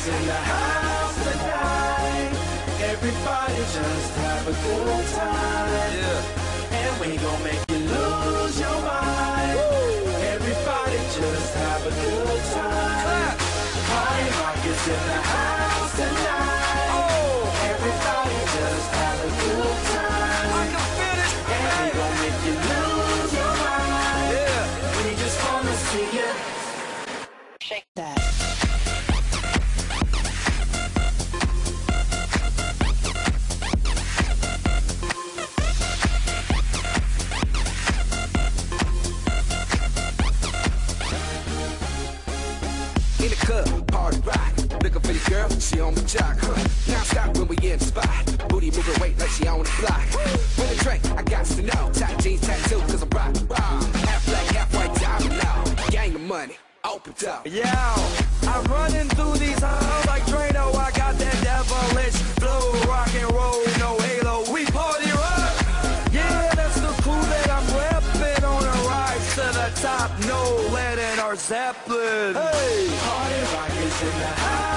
is in the house tonight. Everybody just have a good time. Yeah. And we gon' make you lose your mind. Woo. Everybody just have a good time. Party rock is in the house tonight. Oh. Everybody just have a good time. I can feel it. And we gon' make you lose your mind. Yeah. We just wanna see you shake that. In the club, party rock. Looking for the girl, she on the jock. Now stop when we in the spot. Booty moving weight like she on the block. With a drink, I got to know. Tight jeans, tattoo, cause I'm rock. Half black, half white, diamond now. Gang of money, open up. Yeah, I'm running through these halls like Drano. I got that devilish flow, rock and roll, no halo. We party rock. Yeah, that's the crew that I'm repping on a rise to the top. No lead in our Zeppelin. Hey, party rock is in the house.